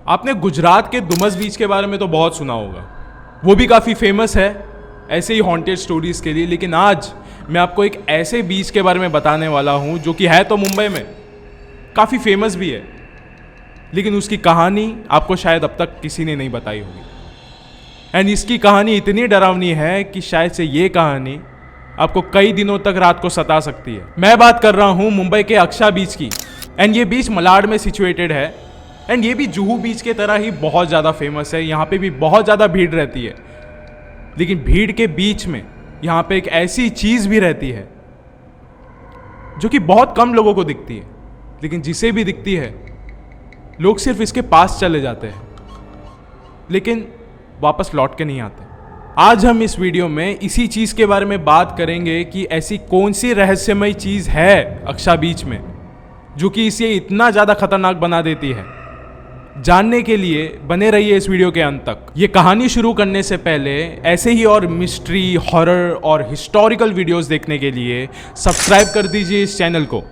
आपने गुजरात के दुमस बीच के बारे में तो बहुत सुना होगा, वो भी काफ़ी फेमस है ऐसे ही हॉन्टेड स्टोरीज़ के लिए। लेकिन आज मैं आपको एक ऐसे बीच के बारे में बताने वाला हूँ जो कि है तो मुंबई में, काफ़ी फेमस भी है, लेकिन उसकी कहानी आपको शायद अब तक किसी ने नहीं बताई होगी। एंड इसकी कहानी इतनी डरावनी है कि शायद से ये कहानी आपको कई दिनों तक रात को सता सकती है। मैं बात कर रहा हूँ मुंबई के अक्षा बीच की। एंड ये बीच मलाड में सिचुएटेड है। एंड ये भी जुहू बीच के तरह ही बहुत ज़्यादा फेमस है। यहाँ पे भी बहुत ज़्यादा भीड़ रहती है, लेकिन भीड़ के बीच में यहाँ पे एक ऐसी चीज़ भी रहती है जो कि बहुत कम लोगों को दिखती है, लेकिन जिसे भी दिखती है लोग सिर्फ इसके पास चले जाते हैं, लेकिन वापस लौट के नहीं आते। आज हम इस वीडियो में इसी चीज़ के बारे में बात करेंगे कि ऐसी कौन सी रहस्यमय चीज़ है अक्षा बीच में जो कि इसे इतना ज़्यादा खतरनाक बना देती है। जानने के लिए बने रहिए इस वीडियो के अंत तक। ये कहानी शुरू करने से पहले ऐसे ही और मिस्ट्री, हॉरर और हिस्टोरिकल वीडियोस देखने के लिए सब्सक्राइब कर दीजिए इस चैनल को।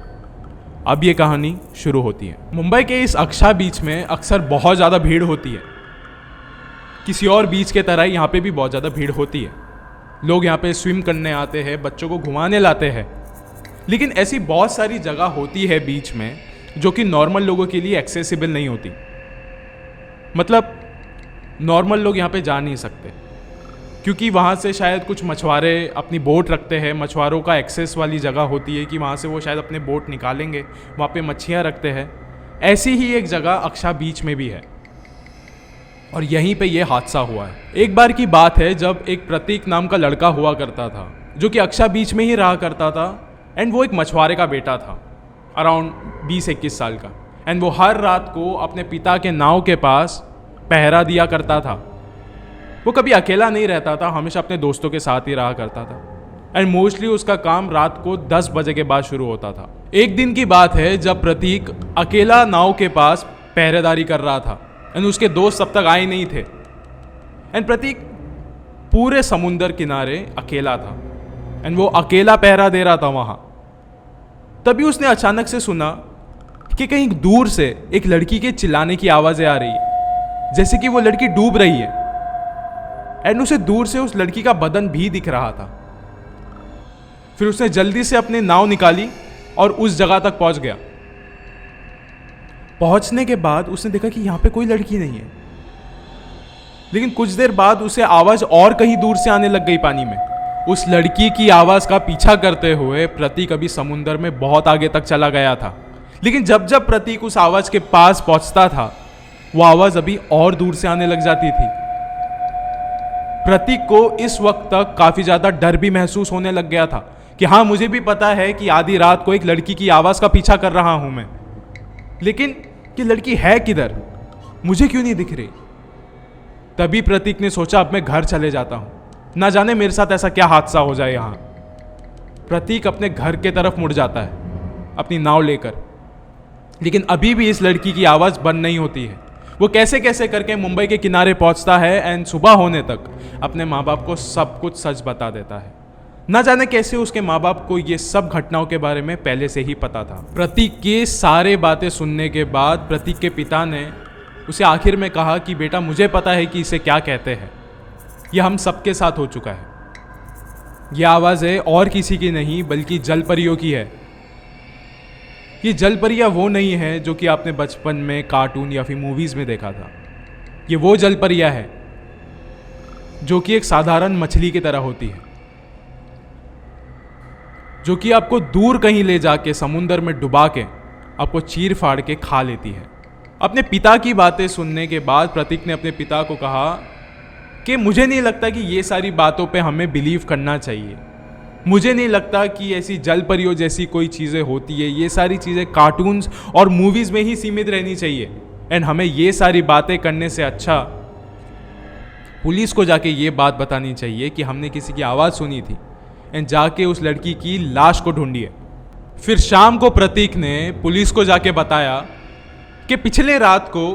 अब ये कहानी शुरू होती है। मुंबई के इस अक्षा बीच में अक्सर बहुत ज़्यादा भीड़ होती है। किसी और बीच के तरह यहाँ पे भी बहुत ज़्यादा भीड़ होती है। लोग यहाँ पे स्विम करने आते हैं, बच्चों को घुमाने लाते हैं, लेकिन ऐसी बहुत सारी जगह होती है बीच में जो कि नॉर्मल लोगों के लिए एक्सेसिबल नहीं होती। मतलब नॉर्मल लोग यहाँ पे जा नहीं सकते, क्योंकि वहाँ से शायद कुछ मछुआरे अपनी बोट रखते हैं। मछुआरों का एक्सेस वाली जगह होती है कि वहाँ से वो शायद अपने बोट निकालेंगे, वहाँ पे मच्छियाँ रखते हैं। ऐसी ही एक जगह अक्षा बीच में भी है, और यहीं पे ये हादसा हुआ है। एक बार की बात है जब एक प्रतीक नाम का लड़का हुआ करता था जो कि अक्षा बीच में ही रहा करता था। एंड वो एक मछुआरे का बेटा था, अराउंड 20-21 साल का। एंड वो हर रात को अपने पिता के नाव के पास पहरा दिया करता था। वो कभी अकेला नहीं रहता था, हमेशा अपने दोस्तों के साथ ही रहा करता था। एंड मोस्टली उसका काम रात को 10 बजे के बाद शुरू होता था। एक दिन की बात है जब प्रतीक अकेला नाव के पास पहरेदारी कर रहा था। एंड उसके दोस्त अब तक आए नहीं थे। एंड प्रतीक पूरे समुंदर किनारे अकेला था। एंड वो अकेला पहरा दे रहा था वहाँ। तभी उसने अचानक से सुना कि कहीं दूर से एक लड़की के चिल्लाने की आवाज़ें आ रही है, जैसे कि वो लड़की डूब रही है। एंड उसे दूर से उस लड़की का बदन भी दिख रहा था। फिर उसने जल्दी से अपनी नाव निकाली और उस जगह तक पहुंच गया। पहुंचने के बाद उसने देखा कि यहाँ पे कोई लड़की नहीं है, लेकिन कुछ देर बाद उसे आवाज़ और कहीं दूर से आने लग गई पानी में। उस लड़की की आवाज़ का पीछा करते हुए प्रतीक अभी समुंदर में बहुत आगे तक चला गया था, लेकिन जब जब प्रतीक उस आवाज़ के पास पहुंचता था वो आवाज़ अभी और दूर से आने लग जाती थी। प्रतीक को इस वक्त तक काफ़ी ज़्यादा डर भी महसूस होने लग गया था कि हाँ, मुझे भी पता है कि आधी रात को एक लड़की की आवाज़ का पीछा कर रहा हूँ मैं, लेकिन कि लड़की है किधर, मुझे क्यों नहीं दिख रही। तभी प्रतीक ने सोचा अब मैं घर चले जाता हूँ, ना जाने मेरे साथ ऐसा क्या हादसा हो जाए यहाँ। प्रतीक अपने घर के तरफ मुड़ जाता है अपनी नाव लेकर, लेकिन अभी भी इस लड़की की आवाज़ बंद नहीं होती है। वो कैसे कैसे करके मुंबई के किनारे पहुँचता है एंड सुबह होने तक अपने माँ बाप को सब कुछ सच बता देता है। ना जाने कैसे उसके माँ बाप को ये सब घटनाओं के बारे में पहले से ही पता था। प्रतीक के सारे बातें सुनने के बाद प्रतीक के पिता ने उसे आखिर में कहा कि बेटा, मुझे पता है कि इसे क्या कहते हैं, यह हम सबके साथ हो चुका है। यह आवाज़ें और किसी की नहीं बल्कि जलपरियों की है। ये जलपरियाँ वो नहीं है जो कि आपने बचपन में कार्टून या फिर मूवीज़ में देखा था। ये वो जलपरियाँ है जो कि एक साधारण मछली की तरह होती है, जो कि आपको दूर कहीं ले जाके समुंदर में डुबा के आपको चीर फाड़ के खा लेती है। अपने पिता की बातें सुनने के बाद प्रतीक ने अपने पिता को कहा कि मुझे नहीं लगता कि ये सारी बातों पे हमें बिलीव करना चाहिए। मुझे नहीं लगता कि ऐसी जलपरियों जैसी कोई चीज़ें होती है। ये सारी चीज़ें कार्टून्स और मूवीज़ में ही सीमित रहनी चाहिए। एंड हमें ये सारी बातें करने से अच्छा पुलिस को जाके ये बात बतानी चाहिए कि हमने किसी की आवाज़ सुनी थी, एंड जाके उस लड़की की लाश को ढूंढिए। फिर शाम को प्रतीक ने पुलिस को जाके बताया कि पिछले रात को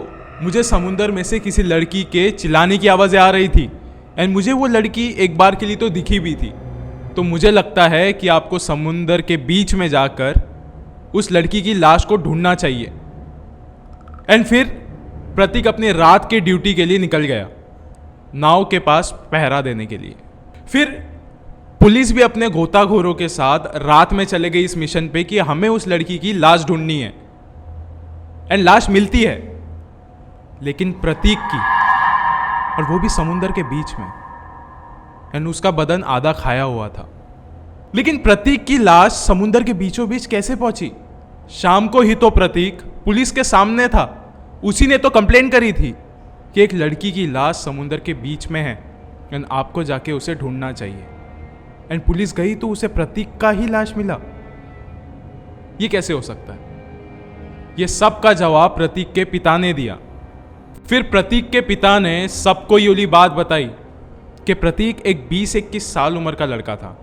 मुझे समुंदर में से किसी लड़की के चिल्लाने की आवाज़ें आ रही थी, एंड मुझे वो लड़की एक बार के लिए तो दिखी भी थी। तो मुझे लगता है कि आपको समुंदर के बीच में जाकर उस लड़की की लाश को ढूंढना चाहिए। एंड फिर प्रतीक अपने रात के ड्यूटी के लिए निकल गया, नाव के पास पहरा देने के लिए। फिर पुलिस भी अपने गोताखोरों के साथ रात में चले गई इस मिशन पे कि हमें उस लड़की की लाश ढूंढनी है। एंड लाश मिलती है, लेकिन प्रतीक की, और वो भी समुंदर के बीच में। एंड उसका बदन आधा खाया हुआ था। लेकिन प्रतीक की लाश समुंदर के बीचों बीच कैसे पहुंची? शाम को ही तो प्रतीक पुलिस के सामने था। उसी ने तो कंप्लेन करी थी कि एक लड़की की लाश समुंदर के बीच में है एंड आपको जाके उसे ढूंढना चाहिए। एंड पुलिस गई तो उसे प्रतीक का ही लाश मिला। ये कैसे हो सकता है? ये सब का जवाब प्रतीक के पिता ने दिया। फिर प्रतीक के पिता ने सबको ये वाली बात बताई कि प्रतीक एक 20-21 साल उम्र का लड़का था।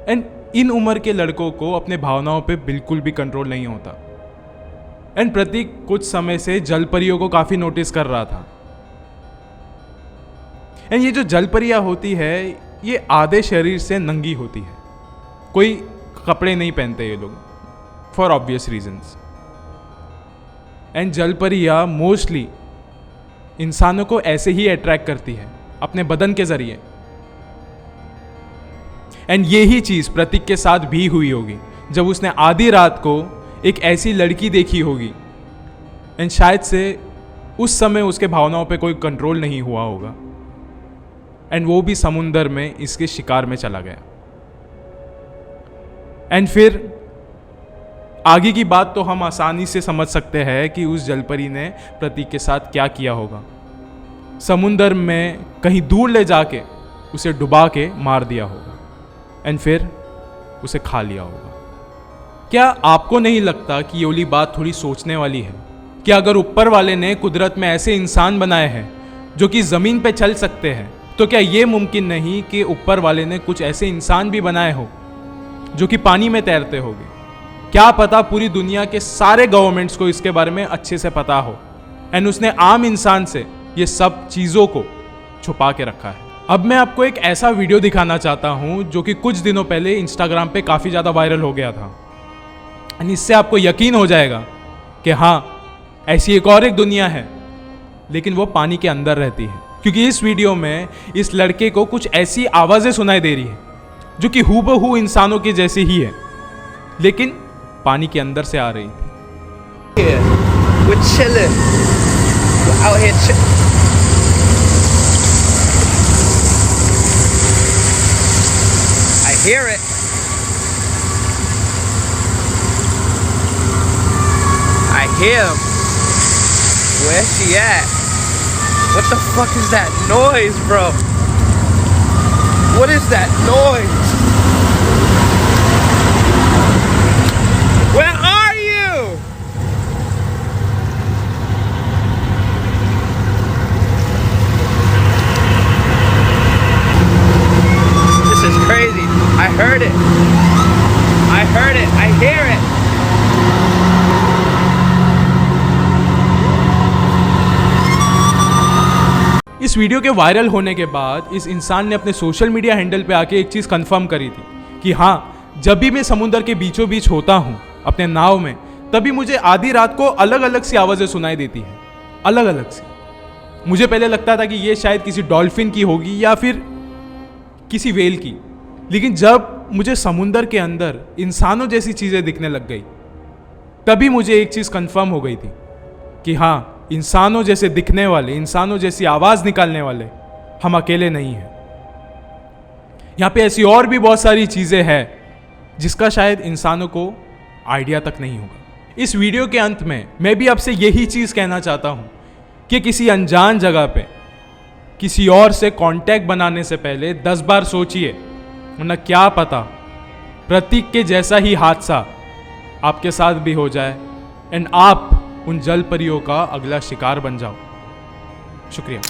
एंड इन उम्र के लड़कों को अपने भावनाओं पे बिल्कुल भी कंट्रोल नहीं होता। एंड प्रतीक कुछ समय से जलपरियों को काफी नोटिस कर रहा था। एंड ये जो जलपरियां होती है, ये आधे शरीर से नंगी होती है, कोई कपड़े नहीं पहनते ये लोग, फॉर ऑब्वियस रीजंस। एंड जलपरियां मोस्टली इंसानों को ऐसे ही अट्रैक्ट करती है, अपने बदन के जरिए। एंड यही चीज प्रतीक के साथ भी हुई होगी जब उसने आधी रात को एक ऐसी लड़की देखी होगी। एंड शायद से उस समय उसके भावनाओं पे कोई कंट्रोल नहीं हुआ होगा, एंड वो भी समुंदर में इसके शिकार में चला गया। एंड फिर आगे की बात तो हम आसानी से समझ सकते हैं कि उस जलपरी ने प्रतीक के साथ क्या किया होगा। समुंदर में कहीं दूर ले जाके उसे डुबा के मार दिया होगा, एंड फिर उसे खा लिया होगा। क्या आपको नहीं लगता कि ये वाली बात थोड़ी सोचने वाली है कि अगर ऊपर वाले ने कुदरत में ऐसे इंसान बनाए हैं जो कि ज़मीन पे चल सकते हैं, तो क्या ये मुमकिन नहीं कि ऊपर वाले ने कुछ ऐसे इंसान भी बनाए हो जो कि पानी में तैरते होंगे? क्या पता पूरी दुनिया के सारे गवर्नमेंट्स को इसके बारे में अच्छे से पता हो, एंड उसने आम इंसान से ये सब चीज़ों को छुपा के रखा है। अब मैं आपको एक ऐसा वीडियो दिखाना चाहता हूँ जो कि कुछ दिनों पहले इंस्टाग्राम पे काफ़ी ज़्यादा वायरल हो गया था। एंड इससे आपको यकीन हो जाएगा कि हाँ, ऐसी एक और एक दुनिया है, लेकिन वो पानी के अंदर रहती है। क्योंकि इस वीडियो में इस लड़के को कुछ ऐसी आवाज़ें सुनाई दे रही है जो कि हूबहू इंसानों की जैसी ही है, लेकिन पानी के अंदर से आ रही थी। We're chilling. We're out here chilling. I hear it. I hear him. Where's she at? What the fuck is that noise, bro? What is that noise? Where are you? This is crazy. I heard it. I heard it. I hear it. इस video के viral होने के बाद इस इंसान ने अपने social media handle पे आके एक चीज़ कंफर्म करी थी कि हाँ, जब भी मैं समुद्र के बीचों बीच होता हूँ अपने नाव में, तभी मुझे आधी रात को अलग अलग सी आवाज़ें सुनाई देती हैं, अलग अलग सी। मुझे पहले लगता था कि ये शायद किसी डॉल्फिन की होगी या फिर किसी वेल की, लेकिन जब मुझे समुंदर के अंदर इंसानों जैसी चीज़ें दिखने लग गई, तभी मुझे एक चीज़ कंफर्म हो गई थी कि हाँ, इंसानों जैसे दिखने वाले, इंसानों जैसी आवाज़ निकालने वाले हम अकेले नहीं हैं। यहाँ पे ऐसी और भी बहुत सारी चीज़ें हैं जिसका शायद इंसानों को आइडिया तक नहीं होगा। इस वीडियो के अंत में मैं भी आपसे यही चीज़ कहना चाहता हूँ कि किसी अनजान जगह पे किसी और से कांटेक्ट बनाने से पहले 10 बार सोचिए, वरना क्या पता प्रतीक के जैसा ही हादसा आपके साथ भी हो जाए एंड आप उन जल परियों का अगला शिकार बन जाओ। शुक्रिया।